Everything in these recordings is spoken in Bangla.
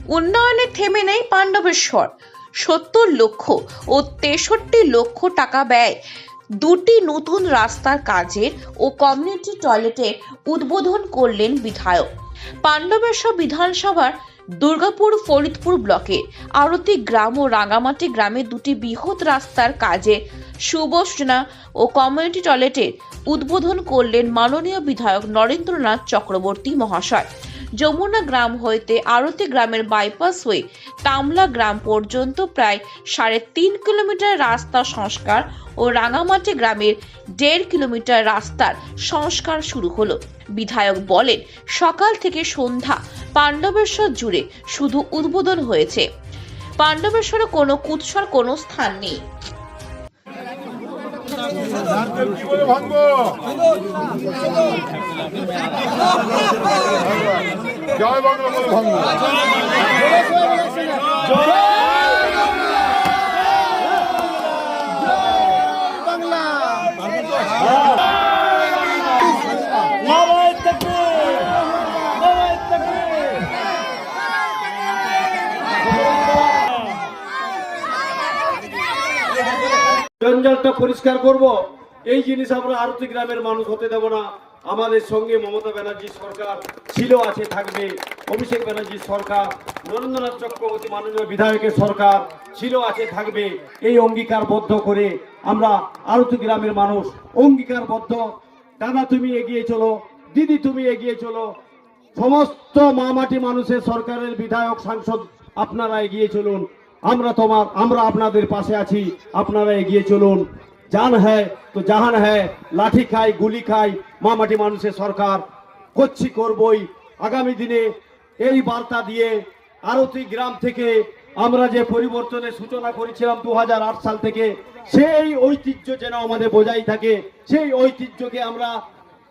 উন্নয়নে থেমে নেই পাণ্ডবেশ্বর। 70 লক্ষ ও 63 লক্ষ টাকা ব্যয় দুটি নতুন রাস্তার কাজের ও কমিউনিটি টয়লেটের উদ্বোধন করলেন বিধায়ক। পাণ্ডবেশ্বর বিধানসভার দুর্গাপুর ফরিদপুর ব্লকের আরতি গ্রাম ও রাঙামাটি গ্রামে দুটি বৃহৎ রাস্তার কাজে সুবসনা ও কমিউনিটি টয়লেটের উদ্বোধন করলেন মাননীয় বিধায়ক নরেন্দ্রনাথ চক্রবর্তী মহাশয়। যমুনা গ্রাম হইতে আরতি গ্রামের বাইপাস হয়ে তামলা গ্রাম পর্যন্ত প্রায় 3.5 কিলোমিটার রাস্তা সংস্কার ও রাঙামাটি গ্রামের 1.5 কিলোমিটার রাস্তার সংস্কার শুরু হলো। বিধায়ক বলেন, সকাল থেকে সন্ধ্যা পাণ্ডবেশ্বর জুড়ে শুধু উদ্বোধন হয়েছে। পাণ্ডবেশ্বরে কোনো কুৎসর কোনো স্থান নেই। জয় বাংলা বলে ভাঙবো। জঞ্জালটা পরিষ্কার করব, এই জিনিস আমরা আরতি গ্রামের মানুষ হতে দেব না। আমাদের সঙ্গে মমতা ব্যানার্জি সরকার ছিল, আছে, থাকবে। অভিষেক ব্যানার্জি সরকার, নরেন্দ্রনাথ চক্রবর্তী মাননীয় বিধায়কের সরকার ছিল, আছে, থাকবে। এই অঙ্গীকারবদ্ধ করে আমরা আরতি গ্রামের মানুষ অঙ্গীকারবদ্ধ। দাদা তুমি এগিয়ে চলো, দিদি তুমি এগিয়ে চলো, সমস্ত মামাটি মানুষের সরকারের বিধায়ক সাংসদ আপনারা এগিয়ে চলুন। আমরা আপনাদের পাশে আছি, আপনারা এগিয়ে চলুন। জান হ্যায় তো জাহান হ্যায়, লাঠি খাই গুলি খাই, মামাটি মানুষের সরকার করবই। আগামী দিনে এই বার্তা দিয়ে আরতি গ্রাম থেকে আমরা যে পরিবর্তনের সূচনা করেছিলাম 2008 সাল থেকে, সেই ঐতিহ্য যেন আমাদের বজায় থাকে। সেই ঐতিহ্যকে আমরা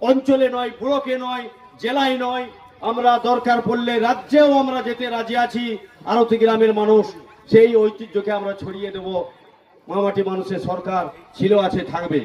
অঞ্চলে নয়, ব্লকে নয়, জেলায় নয়, আমরা দরকার পড়লে রাজ্যেও আমরা যেতে রাজি আছি। আরতি গ্রামের মানুষ সেই ঐতিহ্যকে আমরা ছড়িয়ে দেব। মামাটি মানুষের সরকার ছিল, আছে, থাকবে।